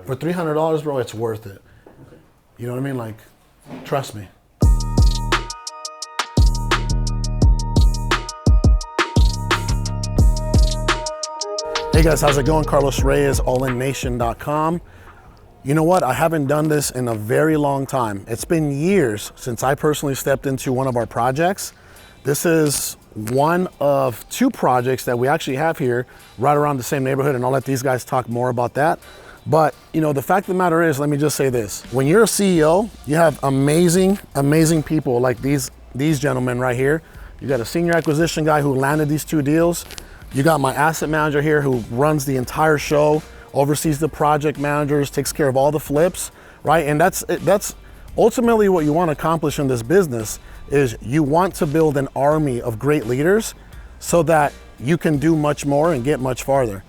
For $300, bro, it's worth it. Okay. You know what I mean? Like, trust me. Hey guys, how's it going? Carlos Reyes, allinnation.com. You know what? I haven't done this in a very long time. It's been years since I personally stepped into one of our projects. This is one of two projects that we actually have here right around the same neighborhood, and I'll let these guys talk more about that. But you know, the fact of the matter is, let me just say this. When you're a CEO, you have amazing, amazing people like these gentlemen right here. You got a senior acquisition guy who landed these two deals. You got my asset manager here who runs the entire show, oversees the project managers, takes care of all the flips, right? And that's ultimately what you want to accomplish in this business, is you want to build an army of great leaders so that you can do much more and get much farther.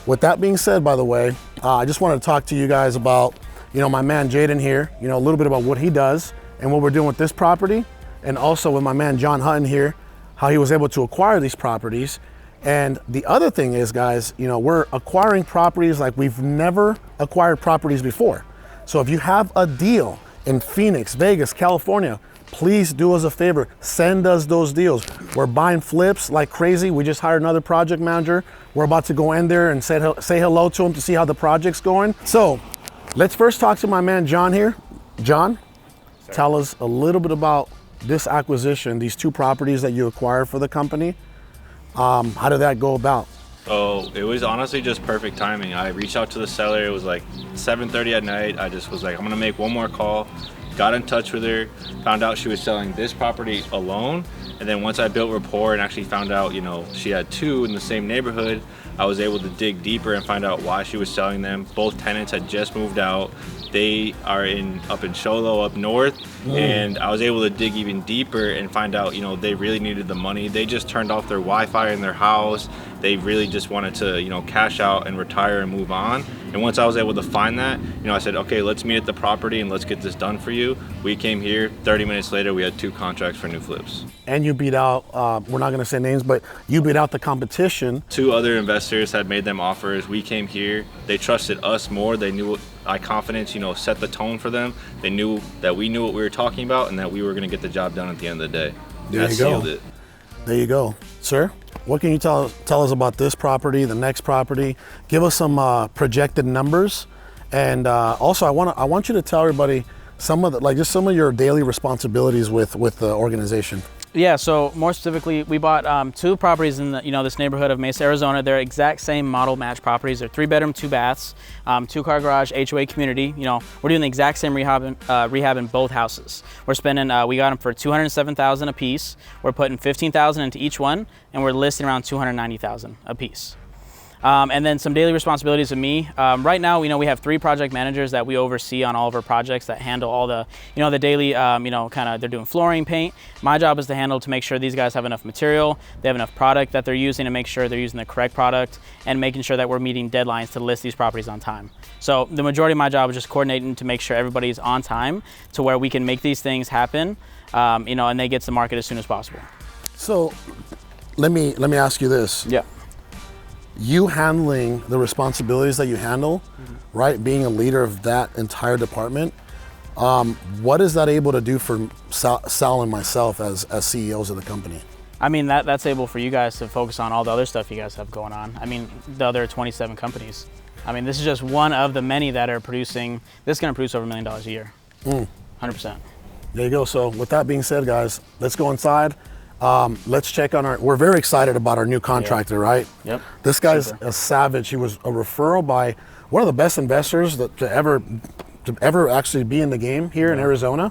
With that being said, by the way, I just wanted to talk to you guys about, you know, my man Jaden here, you know, a little bit about what he does and what we're doing with this property, and also with my man John Hutton here, how he was able to acquire these properties. And the other thing is, guys, you know, we're acquiring properties like we've never acquired properties before. So if you have a deal in Phoenix, Vegas, California, please do us a favor, send us those deals. We're buying flips like crazy. We just hired another project manager. We're about to go in there and say hello to him to see how the project's going. So let's first talk to my man John here. John, tell us a little bit about this acquisition, these two properties that you acquired for the company. How did that go about? So it was honestly just perfect timing. I reached out to the seller. It was like 7:30 at night. I just was like, I'm gonna make one more call. Got in touch with her, found out she was selling this property alone. And then once I built rapport and actually found out, you know, she had two in the same neighborhood, I was able to dig deeper and find out why she was selling them. Both tenants had just moved out. They are up in Sholo up north, and I was able to dig even deeper and find out, you know, they really needed the money. They just turned off their Wi-Fi in their house. They really just wanted to, you know, cash out and retire and move on. And once I was able to find that, you know, I said, okay, let's meet at the property and let's get this done for you. We came here, 30 minutes later, we had two contracts for new flips. And you beat out, we're not gonna say names, but you beat out the competition. Two other investors had made them offers. We came here, they trusted us more. They knew our confidence, you know, set the tone for them. They knew that we knew what we were talking about and that we were gonna get the job done at the end of the day. There you go. Sealed it. There you go. Sir, what can you tell us about this property, the next property? Give us some projected numbers. And also I want you to tell everybody some of the, just some of your daily responsibilities with the organization. Yeah, so more specifically, we bought two properties in the, this neighborhood of Mesa, Arizona. They're exact same model match properties. They're 3-bedroom, 2 baths, 2-car garage, HOA community. We're doing the exact same rehab in both houses. We're spending, we got them for $207,000 a piece. We're putting $15,000 into each one, and we're listing around $290,000 a piece. And then some daily responsibilities of me. Right now, we have 3 project managers that we oversee on all of our projects that handle all the, the daily, they're doing flooring, paint. My job is to make sure these guys have enough material, they have enough product that they're using, and make sure they're using the correct product, and making sure that we're meeting deadlines to list these properties on time. So the majority of my job is just coordinating to make sure everybody's on time to where we can make these things happen, and they get to the market as soon as possible. So let me ask you this. Yeah. You handling the responsibilities that you handle, right? Being a leader of that entire department, what is that able to do for Sal and myself as CEOs of the company? I mean, that's able for you guys to focus on all the other stuff you guys have going on. I mean, the other 27 companies. I mean, this is just one of the many that are producing. This is going to produce over $1 million a year. 100%. There you go. So with that being said, guys, let's go inside. Let's check on we're very excited about our new contractor, right? Yep. This guy's a savage. He was a referral by one of the best investors to ever actually be in the game here in Arizona.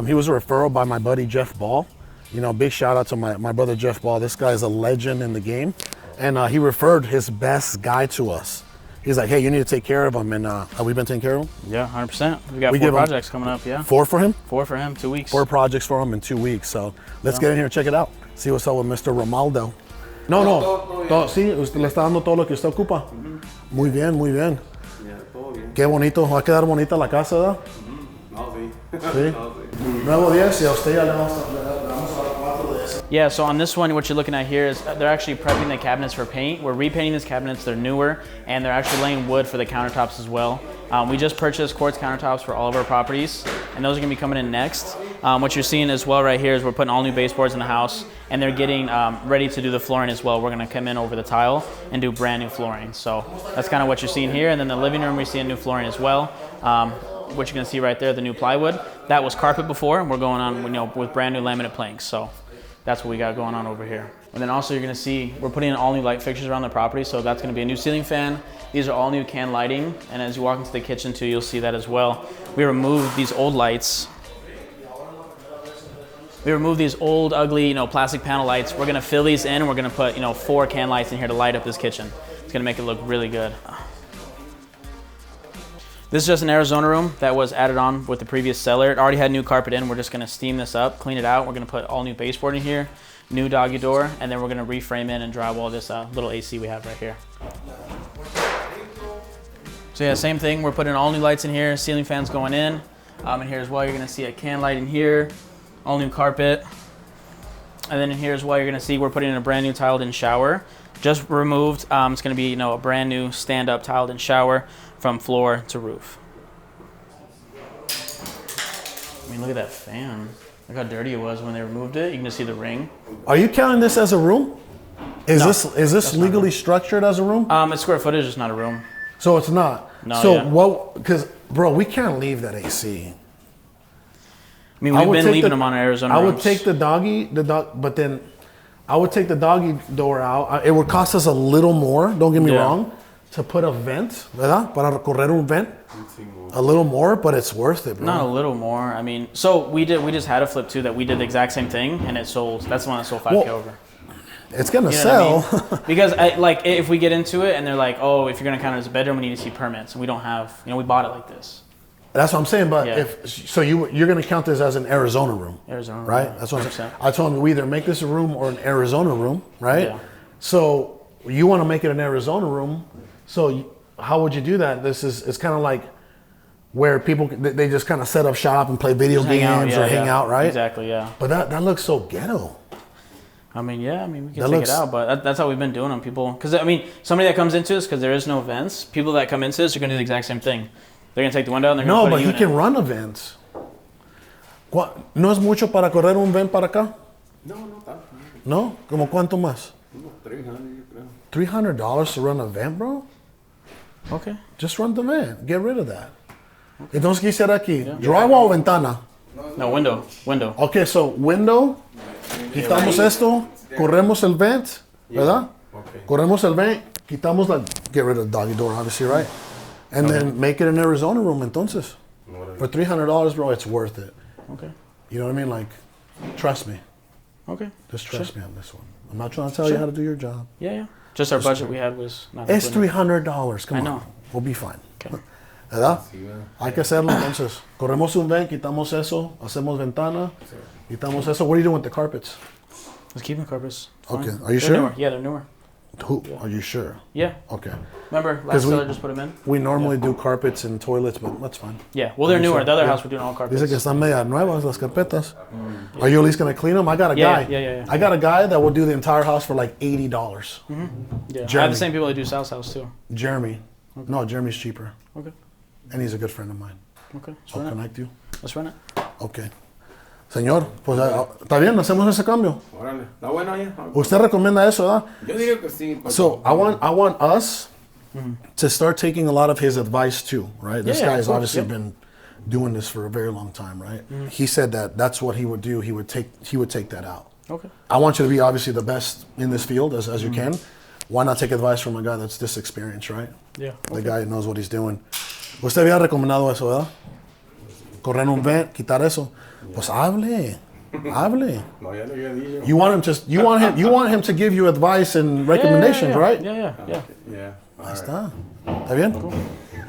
He was a referral by my buddy Jeff Ball. Big shout out to my brother Jeff Ball. This guy's a legend in the game. And he referred his best guy to us. He's like, hey, you need to take care of him. And have we been taking care of him? Yeah, 100%. We got 4 projects coming up, yeah. 4 for him? 4 for him, 2 weeks. 4 projects for him in 2 weeks. So let's get in here and check it out. See what's up with Mr. Romaldo. No. Sí, usted le está dando todo lo que usted ocupa. Muy bien, muy bien. Todo bien. Qué bonito. Va a quedar bonita la casa, ¿verdad? No, sí. Sí. Nuevo 10 y a usted ya le vamos a dar 4 de eso. Yeah, so on this one, what you're looking at here is they're actually prepping the cabinets for paint. We're repainting these cabinets, they're newer, and they're actually laying wood for the countertops as well. We just purchased quartz countertops for all of our properties, and those are gonna be coming in next. What you're seeing as well right here is we're putting all new baseboards in the house, and they're getting ready to do the flooring as well. We're gonna come in over the tile and do brand new flooring. So that's kind of what you're seeing here, and then the living room, we're seeing new flooring as well. What you're gonna see right there, the new plywood. That was carpet before, and we're going on with brand new laminate planks. So that's what we got going on over here. And then also you're gonna see, we're putting in all new light fixtures around the property. So that's gonna be a new ceiling fan. These are all new can lighting. And as you walk into the kitchen too, you'll see that as well. We removed these old lights. We removed these old, ugly, plastic panel lights. We're gonna fill these in, and we're gonna put, 4 can lights in here to light up this kitchen. It's gonna make it look really good. This is just an Arizona room that was added on with the previous seller. It already had new carpet in. We're just gonna steam this up, clean it out. We're gonna put all new baseboard in here, new doggy door, and then we're gonna reframe in and drywall this little AC we have right here. So yeah, same thing. We're putting all new lights in here, ceiling fans going in. And here as well, you're gonna see a can light in here, all new carpet. And then in here as well, you're gonna see we're putting in a brand new tiled in shower. Just removed, it's gonna be a brand new stand-up tiled in shower from floor to roof. I mean, look at that fan. Look how dirty it was when they removed it. You can just see the ring. Are you counting this as a room? Is No, this legally structured as a room? It's square footage, it's not a room. So it's not. No, So yeah. what? Because bro, we can't leave that AC. I mean, we've been leaving them on our Arizona I rooms. would take the dog, but then I would take the doggy door out. It would cost us a little more. Don't get me wrong. To put a vent, ¿verdad? Para correr un vent, a little more, but it's worth it, bro. Not a little more. I mean, so we just had a flip too that we did the exact same thing, and it sold. That's the one that sold 5K over. It's gonna You know sell. what I mean? Because if we get into it and they're like, oh, if you're gonna count it as a bedroom, we need to see permits, and we don't have. We bought it like this. That's what I'm saying. But Yeah. you're gonna count this as an Arizona room, Arizona, right? That's what I'm 100%. saying. I told him we either make this a room or an Arizona room, right? Yeah. So you want to make it an Arizona room. So how would you do that? It's kind of like where people they just kind of set up shop and play video games or hang out, right? Exactly, yeah. But that looks so ghetto. I mean, we can That take looks- it out, but that's how we've been doing them. People, because somebody that comes into this, because there is no vents, people that come into this are going to do the exact same thing. They're going to take the window and they're going to No, put but a he unit. can run events. ¿No es mucho para correr un vent para acá? No, no tanto. No? ¿Como cuánto más? Unos 300, yo creo. $300 to run a vent, bro? Okay. Just run the vent. Get rid of that. Entonces, ¿qué será aquí? ¿Drywall o ventana? No, window. Okay, so window, quitamos esto, corremos el vent, ¿verdad? Okay. Corremos el vent, quitamos get rid of the doggy door, obviously, right? And then make it an Arizona room, entonces. For $300, bro, it's worth it. Okay. You know what I mean? Like, trust me. Okay. Just trust me on this one. I'm not trying to tell you how to do your job. Yeah. Just our budget we had was not. Es included. $300, come I on. know. We'll be fine. Okay. ¿Verdad? Sí, ¿verdad? Hay que hacerlo entonces. Corremos un vent, quitamos eso, hacemos ventana, quitamos eso. What are you doing with the carpets? Let's keep the carpets. Okay. Fine. Are you They're sure? Newer. Yeah, they're newer. Who? Are you sure? Yeah. Okay. Remember, 'Cause last we- seller just put them in? We normally do carpets and toilets, but that's fine. Yeah. Well, they're Are you newer. sure? The other Yeah. house we're doing all carpets. Dice que están media nuevas las carpetas. Are you at least gonna clean them? I got a Yeah, guy. yeah. I got a guy that will do the entire house for like $80. Yeah. I have Jeremy. the same people that do Sal's house too. Jeremy. No, Jeremy's cheaper. Okay. And he's a good friend of mine. Okay. Let's I'll run it. connect you. Let's run it. Okay. Señor, pues está bien, hacemos ese cambio. Órale. Está bueno ya. Usted recomienda eso, ¿verdad? Yo digo que sí. porque- So I want us to start taking a lot of his advice too, right? This Yeah, guy's of course, obviously yep. been doing this for a very long time, right? He said that that's what he would do. He would take that out. Okay. I want you to be obviously the best in this field as you can. Why not take advice from a guy that's this experienced, right? Yeah. The guy knows what he's doing. Usted había recomendado eso, ¿verdad? Correr un vent, quitar eso. Pues hable. No, ya le había dicho. You want him to give you advice and recommendations, right? Yeah. Yeah. Ahí está. ¿Está bien?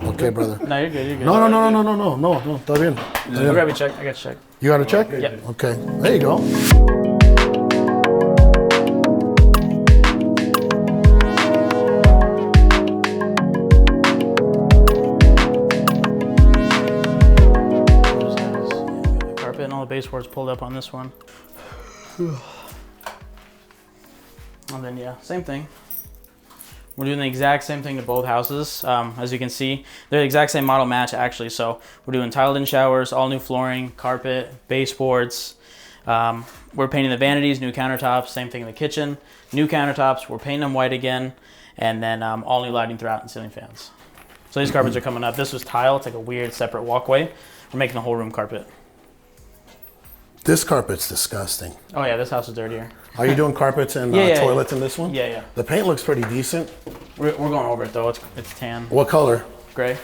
Okay, brother. No, you're good. You're good. No, está bien. I'll grab your check. I got your check. You got a check? Yeah. Okay, there you go. The carpet and all the baseboards pulled up on this one. And then yeah, same thing. We're doing the exact same thing to both houses. As you can see, they're the exact same model match actually. So we're doing tiled in showers, all new flooring, carpet, baseboards. We're painting the vanities, new countertops, same thing in the kitchen. New countertops, we're painting them white again. And then all new lighting throughout and ceiling fans. So these carpets are coming up. This was tile, it's like a weird separate walkway. We're making the whole room carpet. This carpet's disgusting. Oh yeah, this house is dirtier. Are you doing carpets and toilets in this one? Yeah, yeah. The paint looks pretty decent. We're going over it though. It's tan. What color? Gray.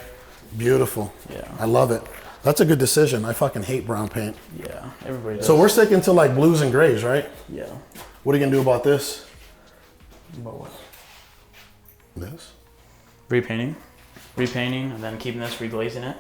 Beautiful. Yeah. I love it. That's a good decision. I fucking hate brown paint. Yeah, everybody does. So we're sticking to like blues and grays, right? Yeah. What are you gonna do about this? About what? This? Repainting, and then keeping this, reglazing it,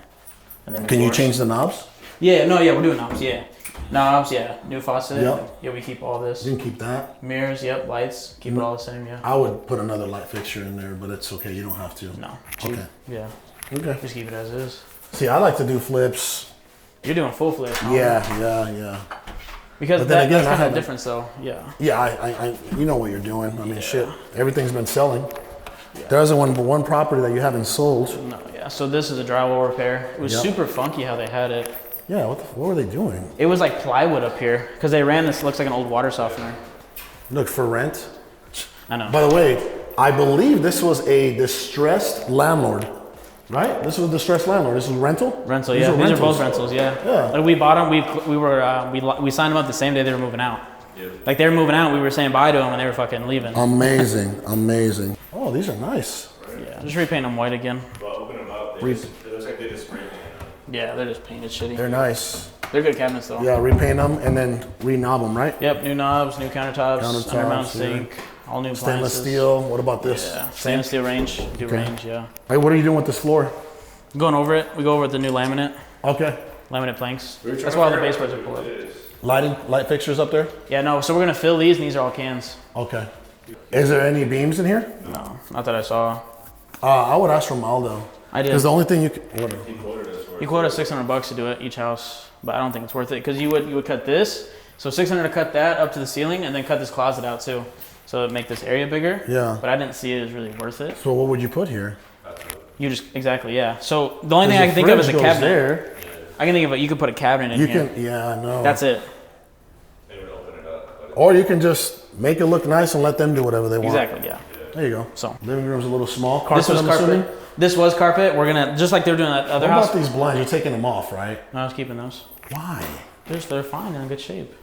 and then. Can you change the knobs? Yeah, no, yeah, we're doing knobs. Yeah, knobs. Yeah, new faucet. Yep. Yeah, we keep all this. You can keep that. Mirrors. Yep. Lights. Keep it all the same. Yeah. I would put another light fixture in there, but it's okay. You don't have to. No. Cheap. Okay. Yeah. Okay. Just keep it as is. See, I like to do flips. You're doing full flip. Huh? Yeah. Because But then again, that's I kind of haven't- the difference, though. Yeah. Yeah, I you know what you're doing. I mean, shit. Everything's been selling. There isn't one property that you haven't sold. No. Yeah. So this is a drywall repair. It was Yep. super funky how they had it. Yeah, what were they doing? It was like plywood up here because they ran this. Looks like an old water softener. Look, for rent. I know. By the way, I believe this was a distressed landlord, right? This was a distressed landlord. This was rental? Rental, yeah. These are both rentals, yeah. Yeah. Like we bought them. We signed them up the same day they were moving out. Yeah. Like they were moving out. We were saying bye to them, and they were fucking leaving. Amazing, amazing. Oh, these are nice. Yeah, just repaint them white again. Well, open them up. It looks like they just spray painted them. Yeah, they're just painted shitty. They're nice. They're good cabinets though. Yeah, repaint them and then re-knob them, right? Yep, new knobs, new countertops, undermount yeah. sink, all new Stainless appliances. steel. What about this? Yeah, stainless steel range. Do range, yeah. Hey, what are you doing with this floor? Going over it. We go over with the new laminate. Okay. Laminate planks. That's why all the baseboards are pulled up. Light fixtures up there? Yeah, no. So we're gonna fill these, and these are all cans. Okay. Is there any beams in here? No, not that I saw. I would ask Romaldo. I did. Because the only thing you can... What? He quoted us $600 to do it each house, but I don't think it's worth it because you would cut this, so $600 to cut that up to the ceiling, and then cut this closet out too, so it'd make this area bigger. Yeah. But I didn't see it as really worth it. So what would you put here? You just exactly yeah. So the only thing I can think of is a cabinet. There. I can think of it. You could put a cabinet in You here. can, yeah, I know. That's it. They would open it up. Or you can just make it look nice and let them do whatever they want. Exactly. Yeah. There you go. So living room's a little small. Carpet, this was I'm carpet. assuming? This was carpet. We're gonna just like they were doing that other What house. about these blinds? You're taking them off, right? No, I was keeping those. Why? They're fine. They're in good shape.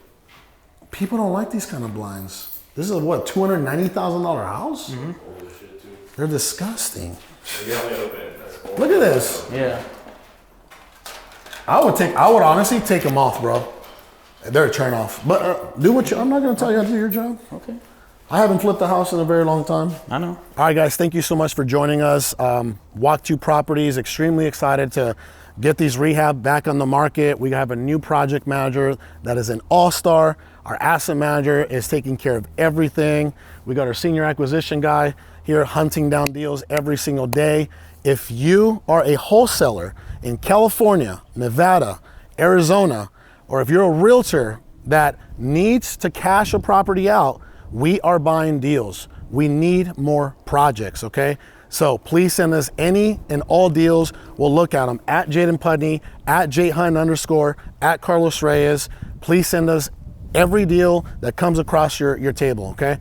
People don't like these kind of blinds. This is a what, $290,000 house? Mm-hmm. They're disgusting. Look at this. Yeah. I would honestly take them off, bro. They're a turn off. But do what you. I'm not gonna tell you how to do your job. Okay. I haven't flipped a house in a very long time. I know. All right, guys, thank you so much for joining us. Walk 2 Properties, extremely excited to get these rehab back on the market. We have a new project manager that is an all-star. Our asset manager is taking care of everything. We got our senior acquisition guy here hunting down deals every single day. If you are a wholesaler in California, Nevada, Arizona, or if you're a realtor that needs to cash a property out, we are buying deals. We need more projects, okay? So please send us any and all deals. We'll look at them at Jaden Pudney, at JHunt_, at Carlos Reyes. Please send us every deal that comes across your table, okay?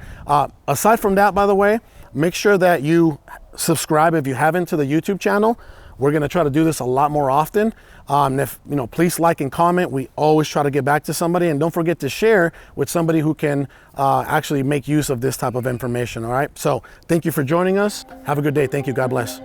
Aside from that, by the way, make sure that you subscribe if you haven't to the YouTube channel. We're gonna try to do this a lot more often. If please like and comment. We always try to get back to somebody, and don't forget to share with somebody who can actually make use of this type of information. All right. So thank you for joining us. Have a good day. Thank you. God bless.